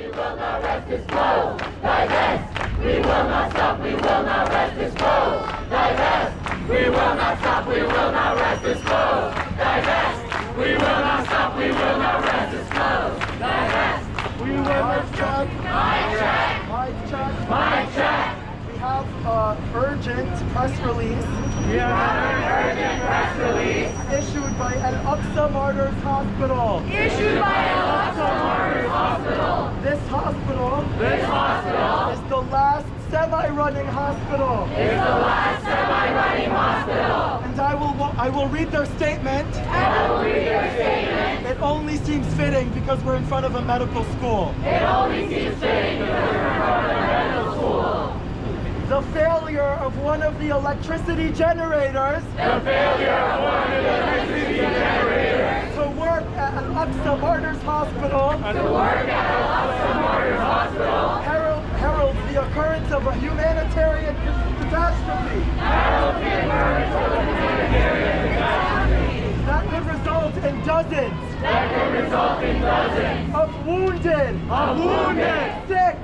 we will not rest this flow. Divest, we will not stop, we will not rest this flow. Divest, we will not stop, we will not rest this flow. Divest, we will not stop, we will not rest this flow. Divest, we will not stop. Mic check. Mic check. Mic check. We have urgent press release. We have an urgent press release Issued by Al-Aqsa Martyrs Hospital. issued by Al-Aqsa Martyrs Hospital. This hospital This hospital is the last semi-running hospital. is the last semi-running hospital. And I will read their statement. I will read your statement. It only seems fitting because we're in front of a medical school. It only seems fitting because we're in front of a medical school. The failure of one of the electricity generators The failure of one of the electricity generators to work at Al-Aqsa Martyrs Hospital to work at Al-Aqsa Martyrs Hospital heralds the occurrence of a humanitarian catastrophe heralds the emergence of a humanitarian catastrophe that could result in dozens that could result in dozens of wounded, sick,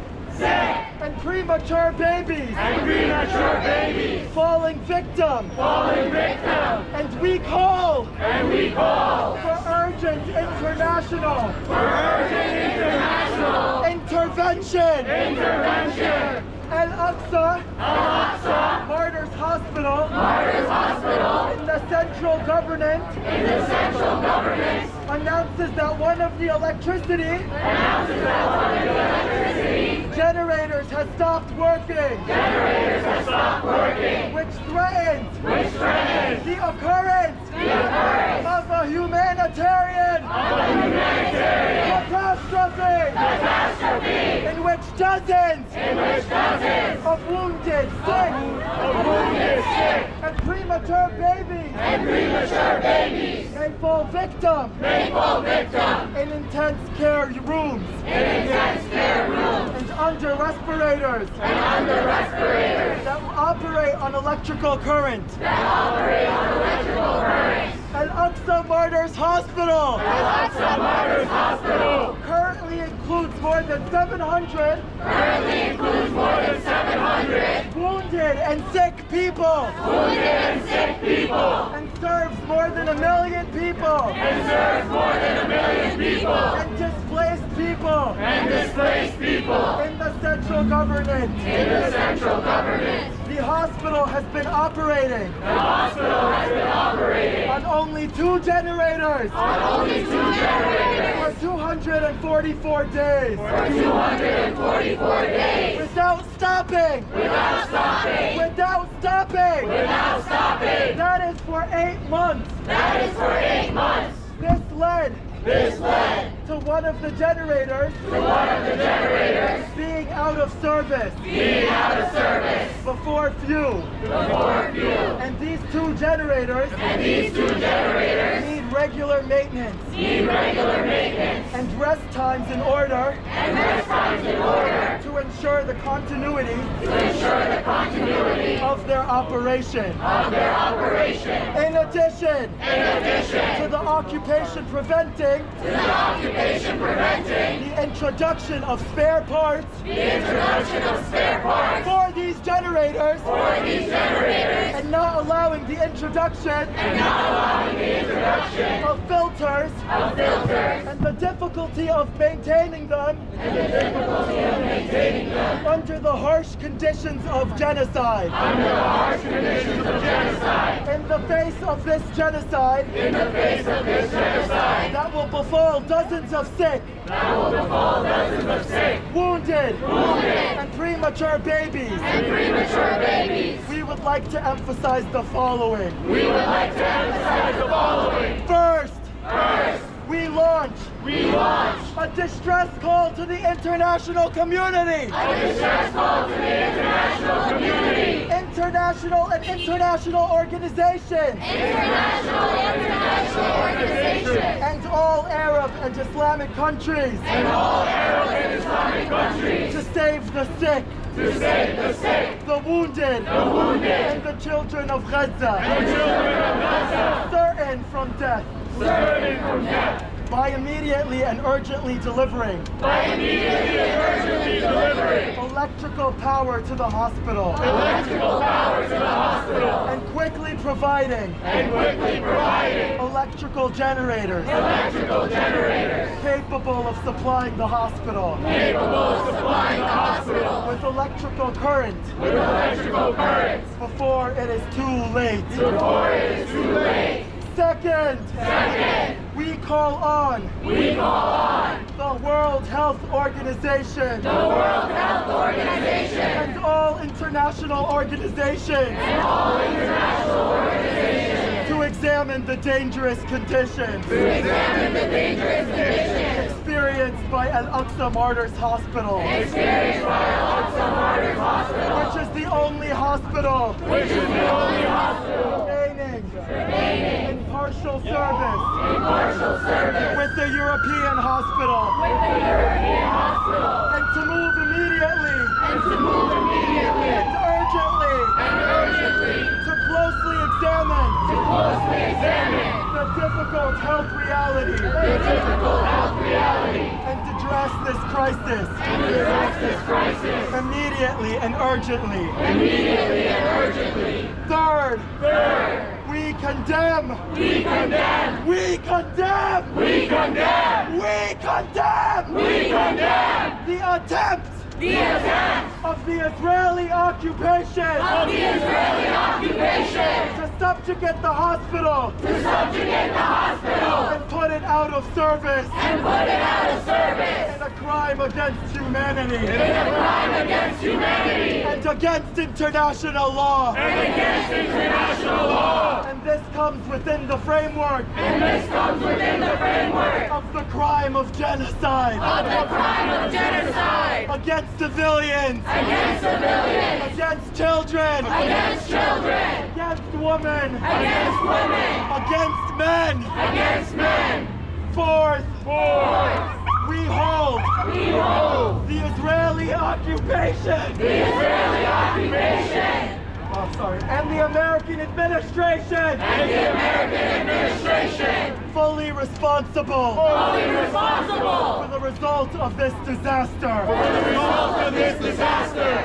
and premature babies and premature babies falling victim. falling victim. And we call And we call for urgent international for urgent international intervention. Al-Aqsa Al-Aqsa Martyrs Hospital Martyrs Hospital in the central government in the central government announces that one of the electricity announces that one of the electricity generators has stopped working, generators have stopped working, which threatens the occurrence of a humanitarian catastrophe in which dozens of wounded, sick, and premature babies may fall victim in intense care rooms and under respirators that operate on electrical current. Al-Aqsa Martyrs Hospital currently includes more than 700 wounded and sick people and serves more than 1 million people and displaced people in the central government. The hospital has been operating on only 2 generators for 244 days without stopping. That is for 8 months. This led to one of the generators being out of service before few. And these 2 generators need regular maintenance and rest times in order to ensure the continuity of their operation. In addition to the occupation preventing the introduction of spare parts for these generators and not allowing the introduction of filters and the difficulty of maintaining them under the harsh conditions of genocide. In the face of this genocide that will befall dozens of sick, wounded, and premature babies. We would like to emphasize the following. First, we launch a distress call to the international community. International and international organizations. And all Arab and Islamic countries. To save the sick. The wounded. And the children of Gaza. Certain from death. by immediately and urgently delivering electrical power to the hospital and quickly providing electrical generators capable of supplying the hospital with electrical current before it is too late. Second, we call on the World Health Organization and all international organizations to examine the dangerous conditions experienced by Al-Aqsa Martyrs Hospital, which is the only hospital remaining in partial service with the European hospital, and to move immediately and urgently to closely examine the difficult health reality and to address this crisis immediately and urgently. Third, we condemn the attempt of the Israeli occupation to subjugate the hospital and put it out of service in a crime against humanity and against international law. And this comes within the framework of the crime of genocide against civilians, against children, against women, against men. Fourth, we hold the Israeli occupation and the American administration fully responsible for the result of this disaster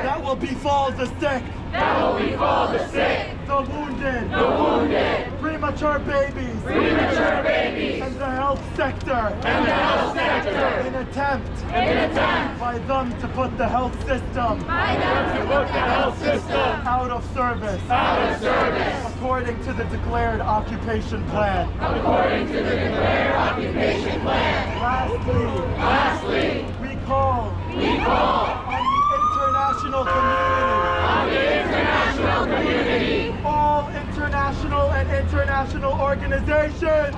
that will befall the sick, the wounded, premature babies, and the health sector in attempt by them to put the health system out of service according to the declared occupation plan. Lastly, we call on the international community, all international and international organizations,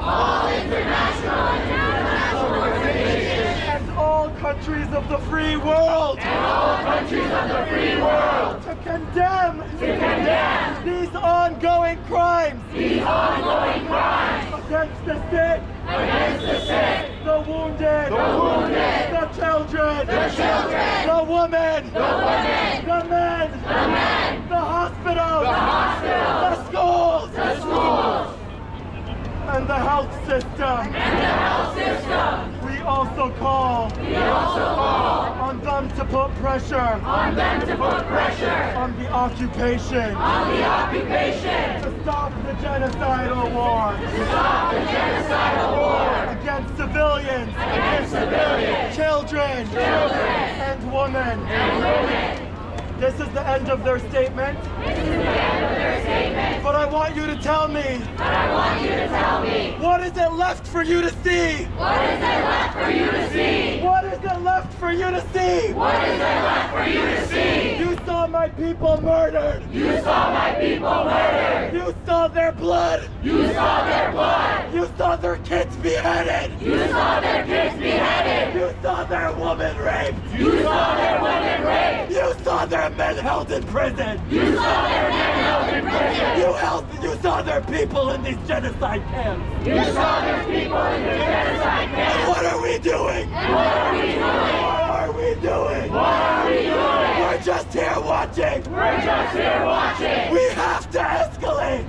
and all countries of the free world, to condemn these ongoing crimes against the sick, the wounded, the children, the women, the men, the hospitals, the schools, and the health system. We also call on them to put pressure on the occupation to stop the genocidal war against civilians, children, and women. This is the end of their statement. But I want you to tell me. What is it left for you to see? What is it left for you to see? You saw my people murdered. You saw their blood. You saw their kids beheaded. You saw their women raped. You saw their men held in prison. You saw their people in these genocide camps. And what are we doing? We're just here watching. We have to escalate.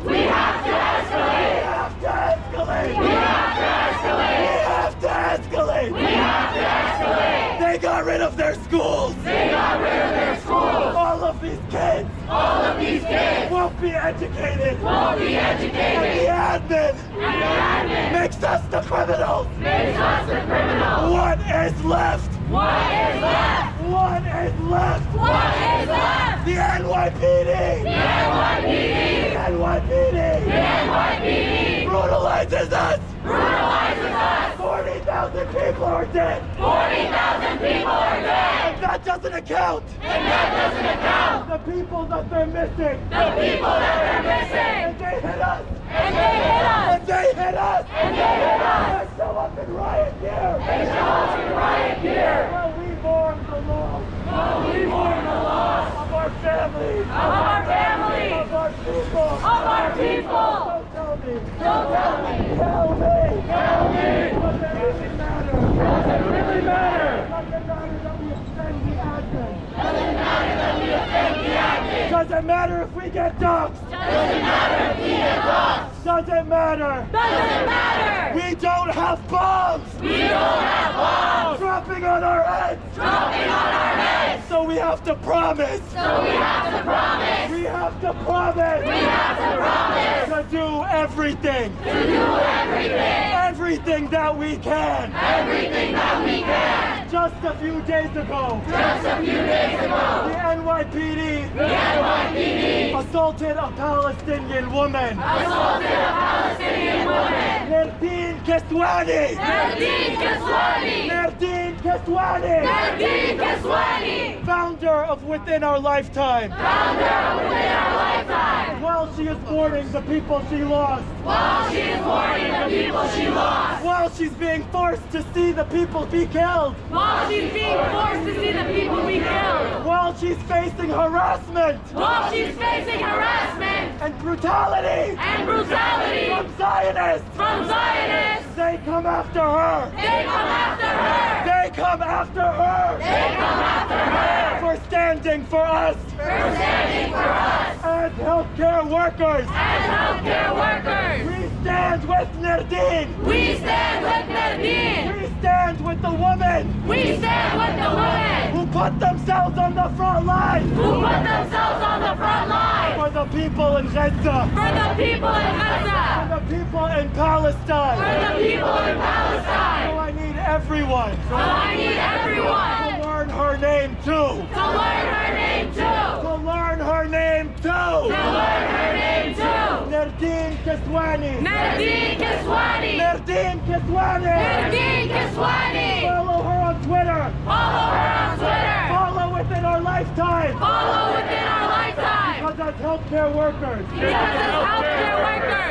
rid of their schools. They got rid of their schools. All of these kids All of these kids won't be educated. won't be And educated. the admin And the admin makes us the criminals. makes us the criminals. What is left? What is left? What is left? What is left? The NYPD! The NYPD. The NYPD! The NYPD Brutalizes us! brutalizes us. 40,000 people are dead! 40,000 people are dead. And that doesn't account! And that doesn't account The people that they're missing! the people that are And missing. they hit us! And they hit us. And they hit us! And they hit us. They show up in riot gear! They show up in riot gear. While we mourn the loss While we mourn the loss of our families! of our families, Of our people! of our people. Don't tell me! Don't tell me. Tell me! Tell me. Does it really matter? Does it really matter? Does it matter that we extend the admin? Does it matter that we offend the admin? Does it matter if we get doxxed? Does it matter if we get lost? Does it matter? Does it matter? We don't have bombs We don't have bombs dropping on our heads! dropping on our heads. So we have to promise! So we have to promise. We have to promise! We have to promise To do everything! to do everything. Everything that we can! Everything that we can. Just a few days ago, Just a few days ago, the NYPD the NYPD assaulted a Palestinian woman, assaulted a Palestinian woman. Nerdine Keswani! Nardine Kaswani. Nerdine Keswani! Nardine Kaswani. Founder of Within Our Lifetime! Founder within our lifetime. While she is mourning the people she lost, While she is mourning the people she lost. while she's being forced to see the people be killed, While she's being forced to see the people we killed. while she's facing harassment While she's facing harassment and brutality and brutality from Zionists, from Zionists. they come after her! They come after her. They come after her! They come after her. For standing for us For standing for us as healthcare workers! as healthcare workers. We stand with Nerdine! We stand with Nardine. We stand with the woman We stand with the women who put themselves on the front line who put themselves on the front line for the people in Gaza, for the people in for Gaza, the people in for Palestine. the people in So Palestine. I need everyone So I need to everyone learn her name too. to learn her name too. To learn her name To too. learn her name too. Nerdine Keswani. Nardine Kaswani. Nerdine Keswani. Nardine Kaswani. Follow her on Twitter. Follow her on Twitter. Follow Within Our Lifetime. Follow within our lifetime. Because as healthcare workers, Because as healthcare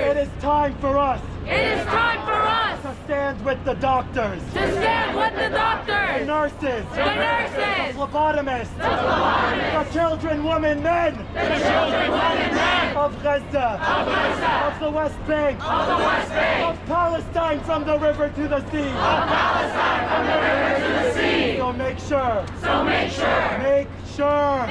it workers, is time for us it is time for us to stand with the doctors, to stand with the the doctors, nurses, the nurses, phlebotomists, the children, women, men the children, women, men of Gaza, of Gaza, of the West Bank, of the West Bank, of Palestine from the river to the sea. of Palestine from the river to the sea. So make sure, So make sure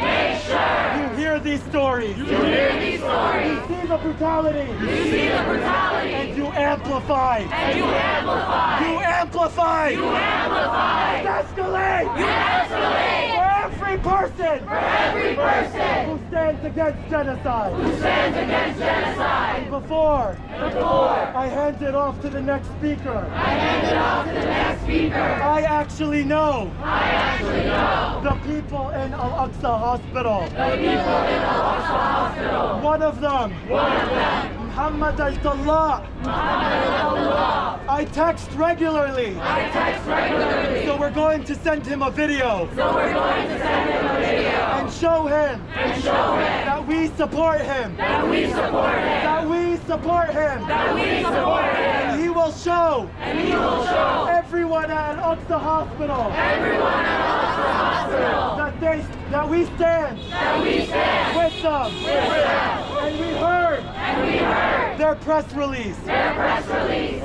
you hear these stories, you hear these stories, you see the brutality, you see the brutality, and you amplify. and you amplify. You amplify. You amplify. Escalate. You escalate. For every person For every person who stands against genocide. who stands against genocide. Before Before I hand it off to the next speaker, I hand it off to the next speaker, I actually know I actually know the people in Al-Aqsa Hospital. the people in Al-Aqsa Hospital. One of them, Muhammad Al-Tallah. I text regularly, I text regularly, so we're going to send him a video so we're going to send him a video and show him and show him that we support him. that we support him, That we support him. that we support him, And he will show and he will show everyone at Al-Aqsa Hospital everyone at Al-Aqsa Hospital that we stand that we stand with them. with them. And we heard And we heard their press release. their press release.